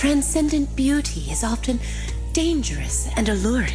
transcendent beauty is often dangerous and alluring.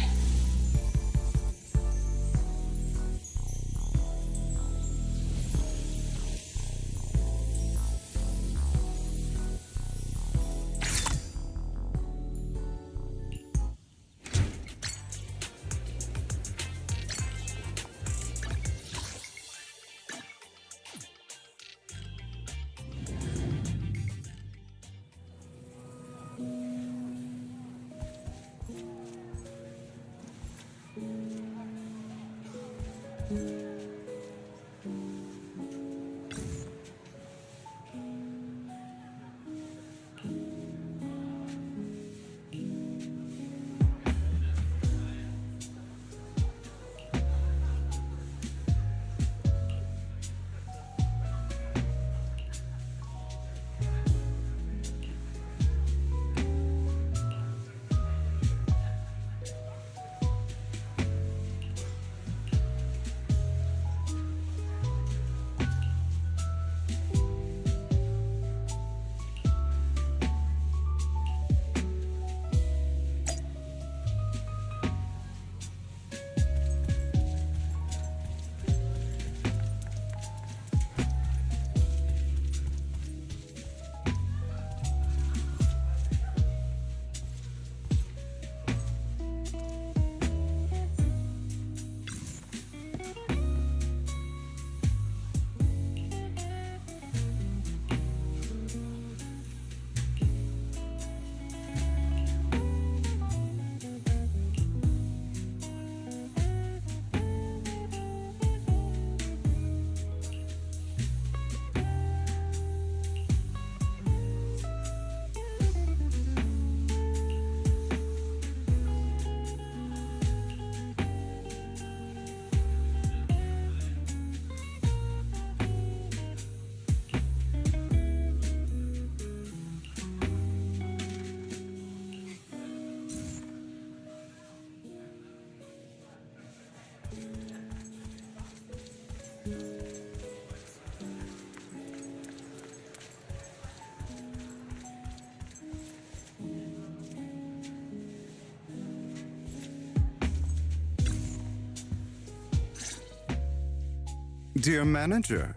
Dear manager,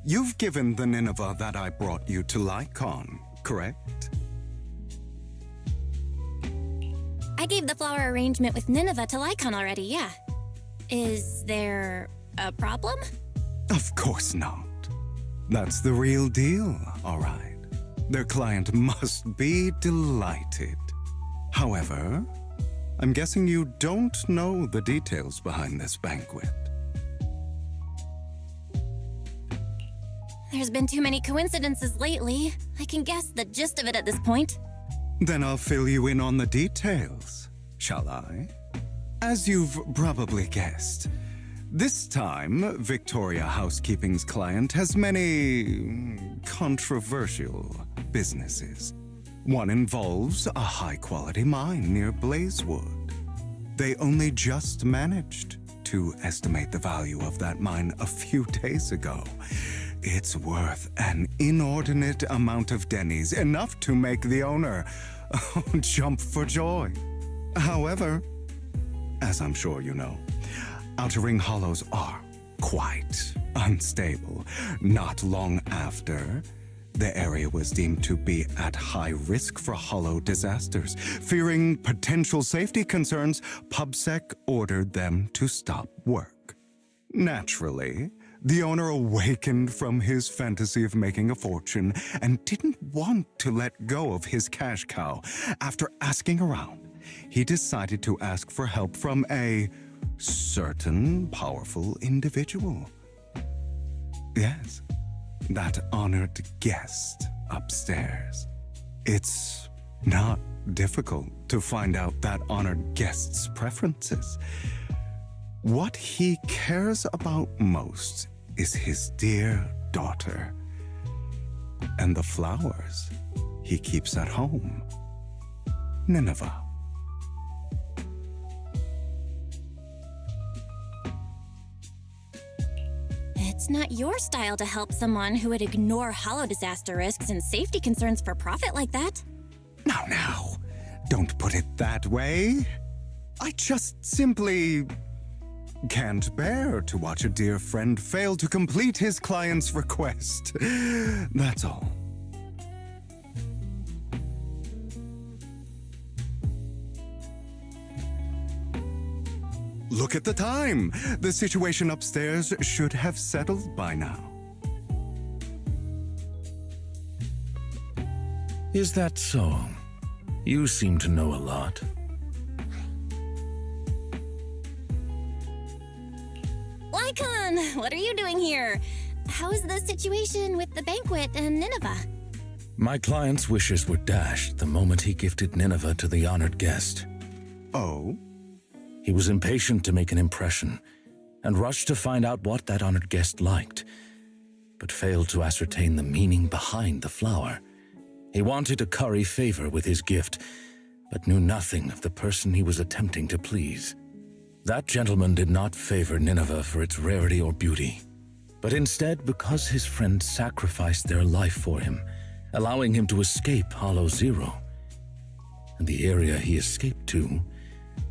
you've given the Nineveh that I brought you to Lycon, correct? I gave the flower arrangement with Nineveh to Lycon already, yeah. Is there a problem? Of course not. That's the real deal, all right. Their client must be delighted. However, I'm guessing you don't know the details behind this banquet. There's been too many coincidences lately. I can guess the gist of it at this point. Then I'll fill you in on the details, shall I? As you've probably guessed, this time Victoria Housekeeping's client has many controversial businesses. One involves a high-quality mine near Blazewood. They only just managed to estimate the value of that mine a few days ago. It's worth an inordinate amount of Denny's, enough to make the owner jump for joy. However, as I'm sure you know, Outer Ring Hollows are quite unstable. Not long after, the area was deemed to be at high risk for hollow disasters. Fearing potential safety concerns, PubSec ordered them to stop work. Naturally, the owner awakened from his fantasy of making a fortune and didn't want to let go of his cash cow. After asking around, he decided to ask for help from a certain powerful individual. Yes, that honored guest upstairs. It's not difficult to find out that honored guest's preferences. What he cares about most is his dear daughter and the flowers he keeps at home. Nineveh. It's not your style to help someone who would ignore hollow disaster risks and safety concerns for profit like that. Now, don't put it that way. I just simply can't bear to watch a dear friend fail to complete his client's request. That's all. Look at the time. The situation upstairs should have settled by now. Is that so? You seem to know a lot. Lycon, what are you doing here? How's the situation with the banquet and Nineveh? My client's wishes were dashed the moment he gifted Nineveh to the honored guest. Oh? He was impatient to make an impression and rushed to find out what that honored guest liked, but failed to ascertain the meaning behind the flower. He wanted to curry favor with his gift, but knew nothing of the person he was attempting to please. That gentleman did not favor Nineveh for its rarity or beauty, but instead because his friend sacrificed their life for him, allowing him to escape Hollow Zero. And the area he escaped to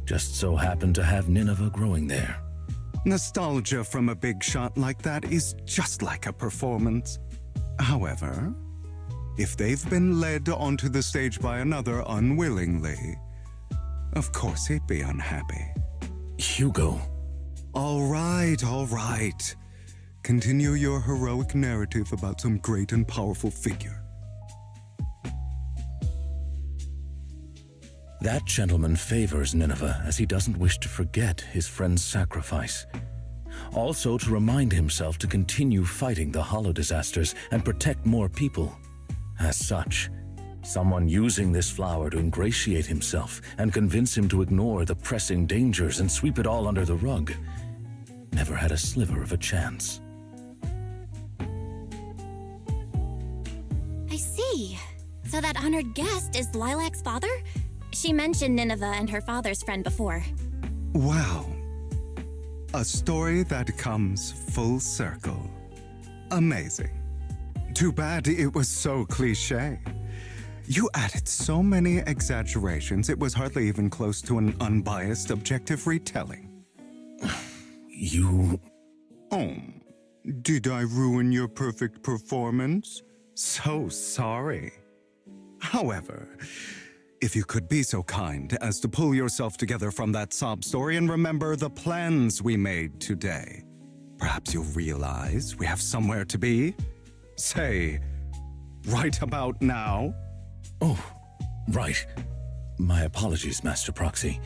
just so happened to have Nineveh growing there. Nostalgia from a big shot like that is just like a performance. However, if they've been led onto the stage by another unwillingly, of course he'd be unhappy. Hugo. All right. Continue your heroic narrative about some great and powerful figure. That gentleman favors Nineveh as he doesn't wish to forget his friend's sacrifice. Also to remind himself to continue fighting the Hollow disasters and protect more people. As such, someone using this flower to ingratiate himself and convince him to ignore the pressing dangers and sweep it all under the rug never had a sliver of a chance. I see. So that honored guest is Lilac's father? She mentioned Nineveh and her father's friend before. Wow. A story that comes full circle. Amazing. Too bad it was so cliché. You added so many exaggerations, it was hardly even close to an unbiased, objective retelling. You... Oh, did I ruin your perfect performance? So sorry. However, if you could be so kind as to pull yourself together from that sob story and remember the plans we made today, perhaps you'll realize we have somewhere to be. Say, right about now. Oh, right. My apologies, Master Proxy.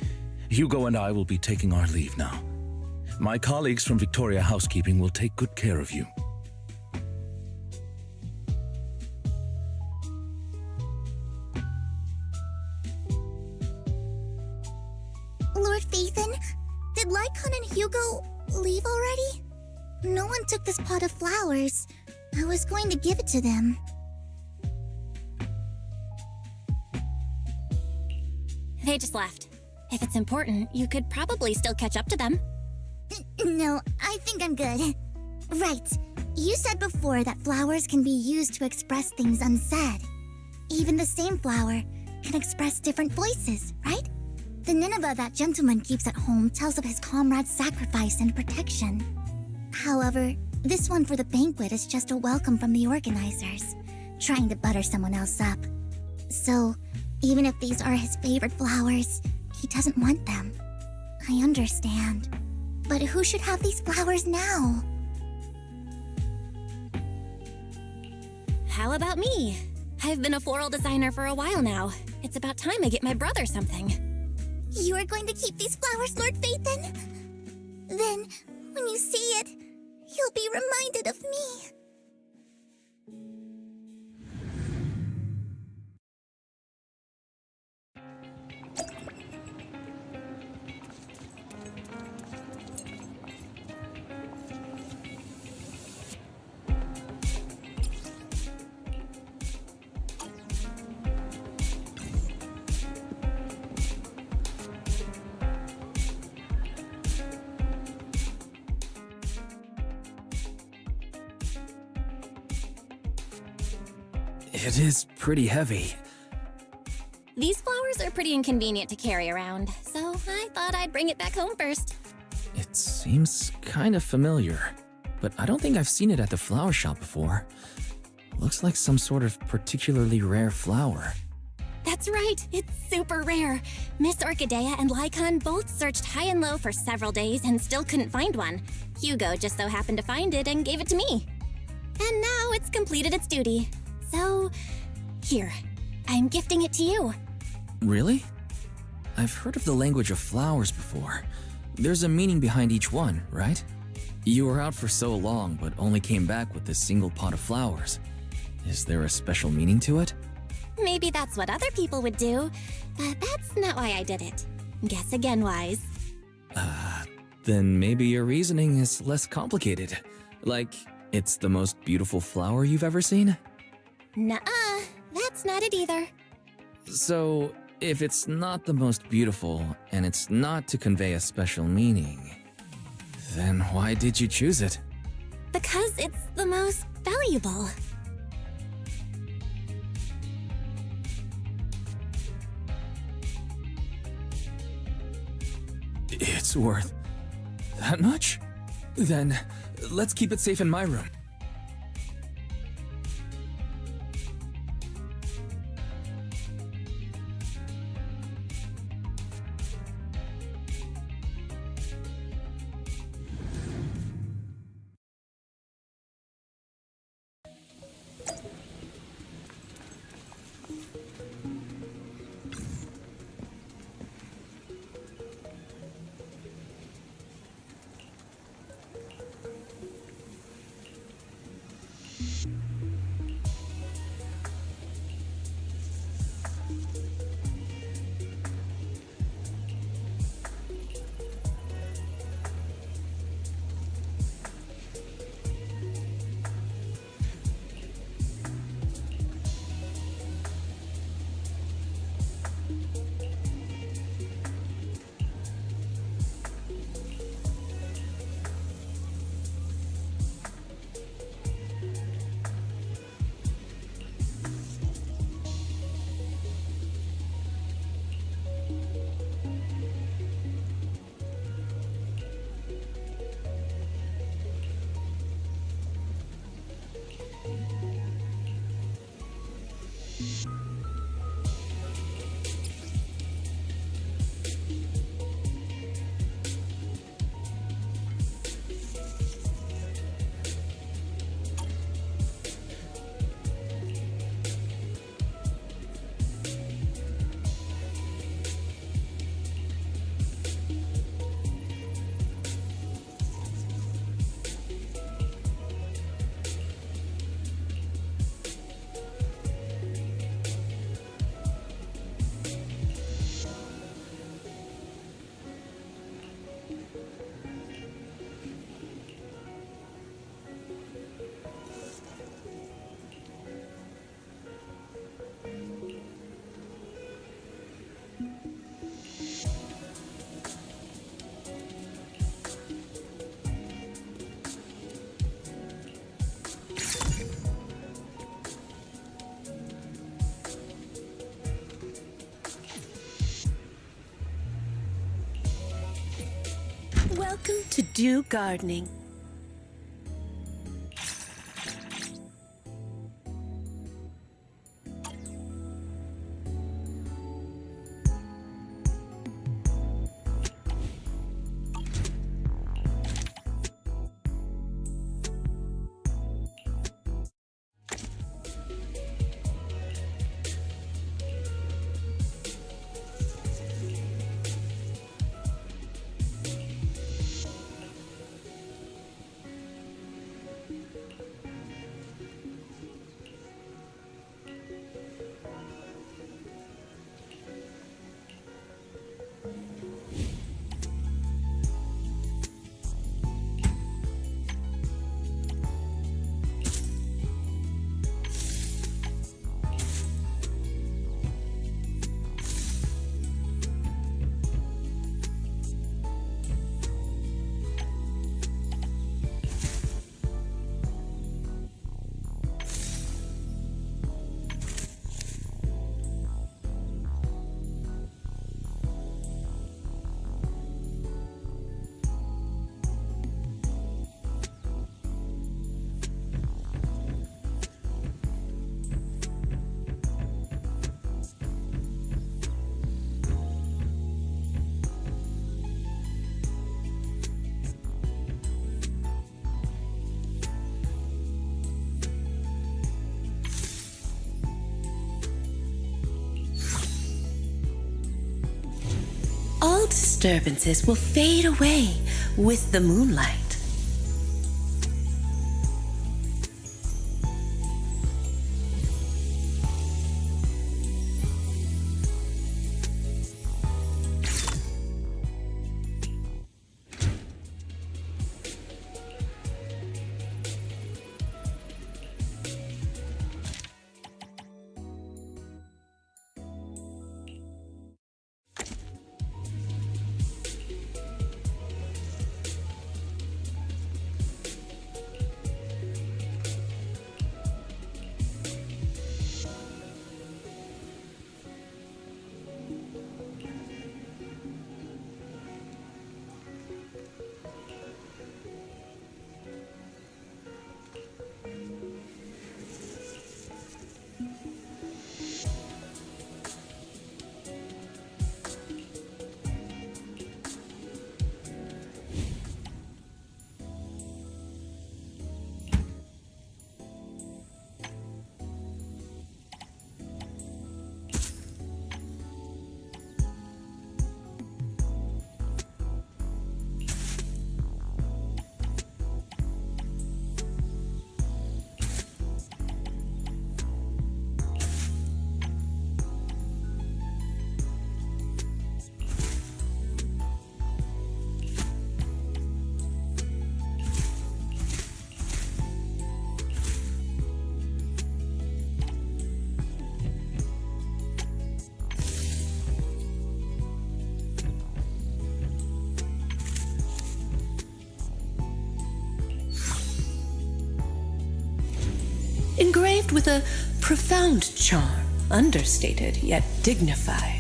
Hugo and I will be taking our leave now. My colleagues from Victoria Housekeeping will take good care of you. Lord Phaethon, did Lycon and Hugo leave already? No one took this pot of flowers. I was going to give it to them. They just left. If it's important, you could probably still catch up to them. No, I think I'm good. Right. You said before that flowers can be used to express things unsaid. Even the same flower can express different voices, right? The Nineveh that gentleman keeps at home tells of his comrade's sacrifice and protection. However, this one for the banquet is just a welcome from the organizers, trying to butter someone else up. So, even if these are his favorite flowers, he doesn't want them. I understand. But who should have these flowers now? How about me? I've been a floral designer for a while now. It's about time I get my brother something. You are going to keep these flowers, Lord Phaethon? Then, when you see it, you'll be reminded of me. It is pretty heavy. These flowers are pretty inconvenient to carry around, so I thought I'd bring it back home first. It seems kind of familiar, but I don't think I've seen it at the flower shop before. Looks like some sort of particularly rare flower. That's right, it's super rare. Miss Orchidea and Lycon both searched high and low for several days and still couldn't find one. Hugo just so happened to find it and gave it to me. And now it's completed its duty. So, here, I'm gifting it to you. Really? I've heard of the language of flowers before. There's a meaning behind each one, right? You were out for so long, but only came back with this single pot of flowers. Is there a special meaning to it? Maybe that's what other people would do, but that's not why I did it. Guess again, Wise. Then maybe your reasoning is less complicated. Like, it's the most beautiful flower you've ever seen? Nuh-uh, that's not it either. So, if it's not the most beautiful, and it's not to convey a special meaning, then why did you choose it? Because it's the most valuable. It's worth that much? Then, let's keep it safe in my room. Welcome to Do Gardening. All disturbances will fade away with the moonlight. Engraved with a profound charm, understated yet dignified.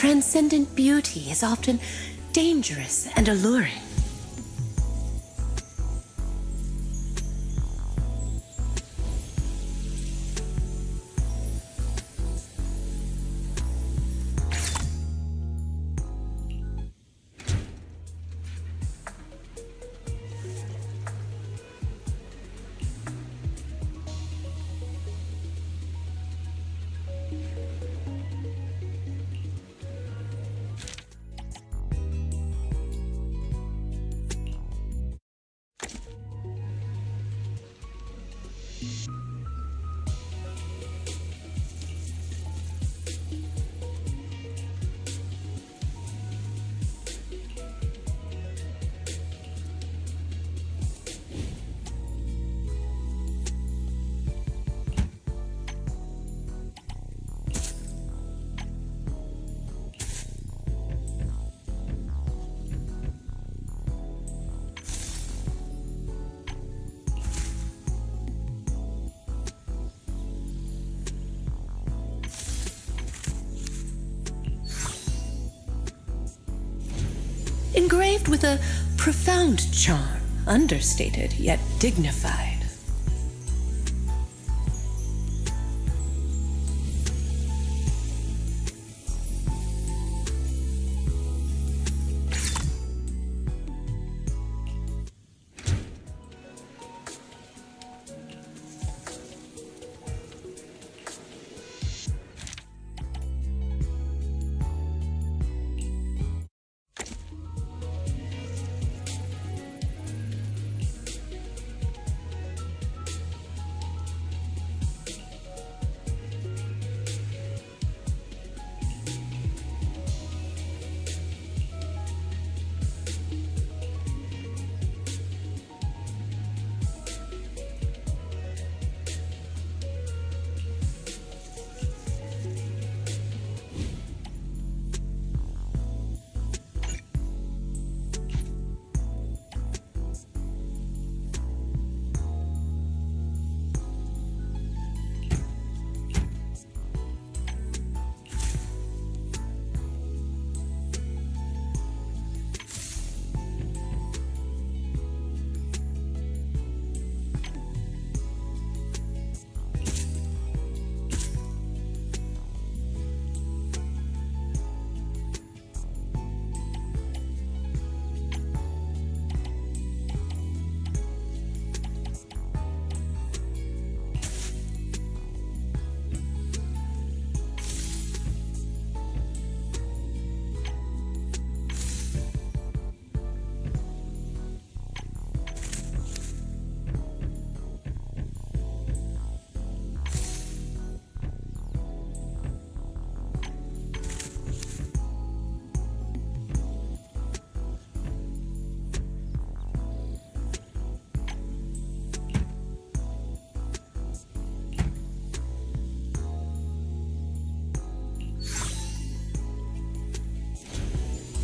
transcendent beauty is often dangerous and alluring. Engraved with a profound charm, understated yet dignified.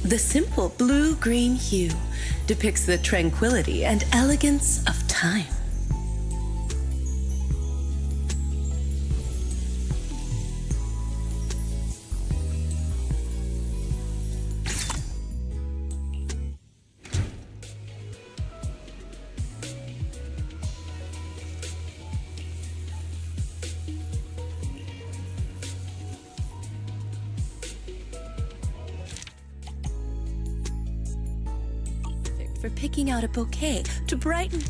The simple blue-green hue depicts the tranquility and elegance of time. For picking out a bouquet to brighten.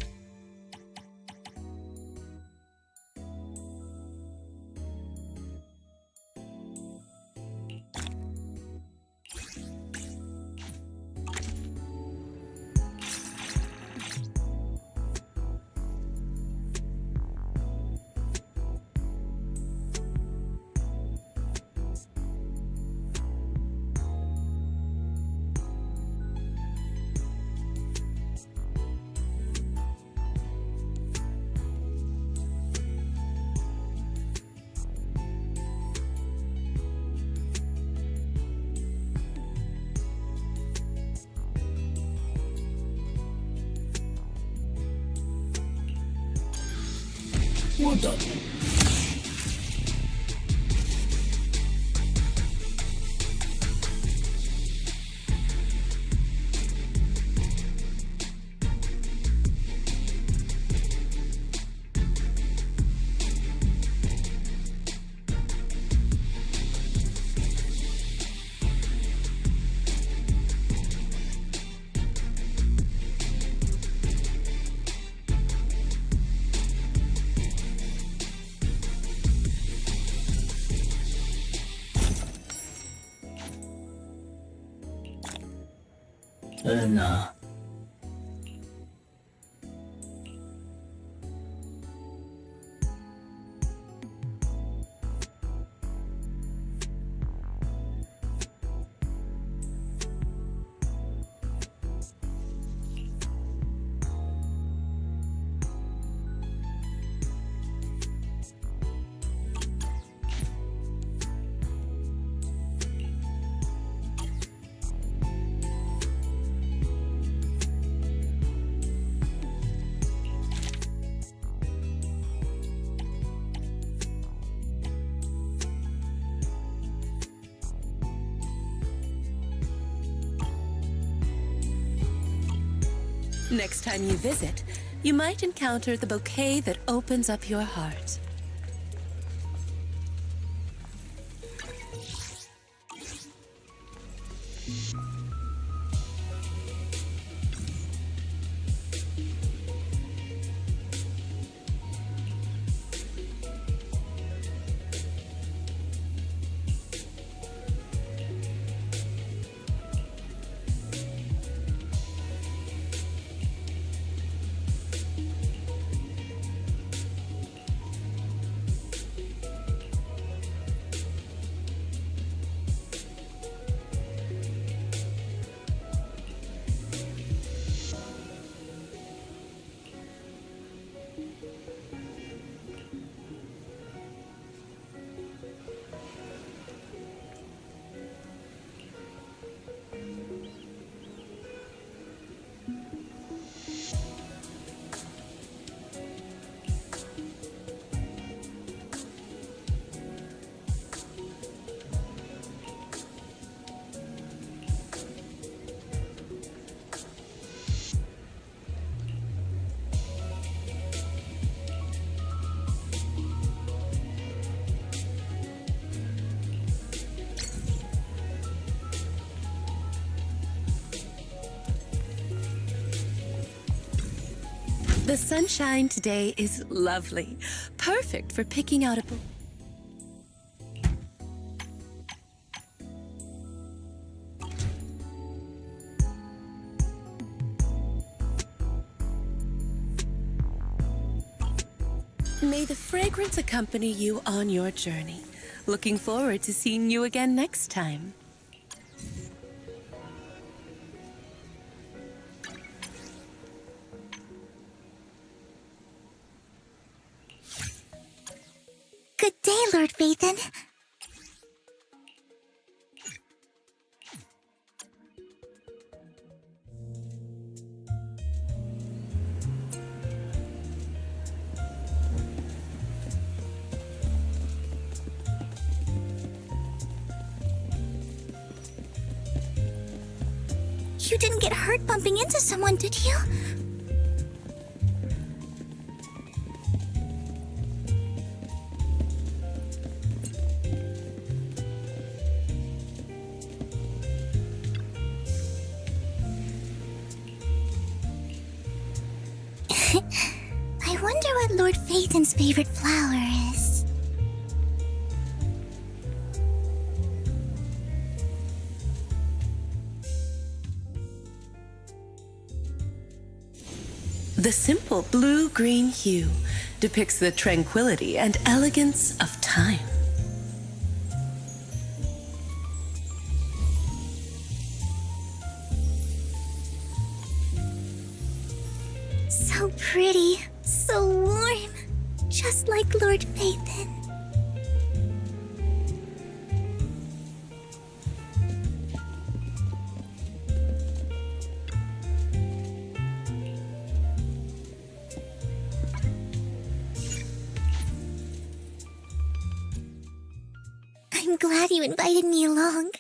Well done. นะ Next time you visit, you might encounter the bouquet that opens up your heart. The sunshine today is lovely, perfect for picking out a book. May the fragrance accompany you on your journey. Looking forward to seeing you again next time. Good day, Lord Phaethon. You didn't get hurt bumping into someone, did you? I wonder what Lord Phaethon's favorite flower is. The simple blue-green hue depicts the tranquility and elegance of time. So pretty, so warm, just like Lord Phaethon. I'm glad you invited me along.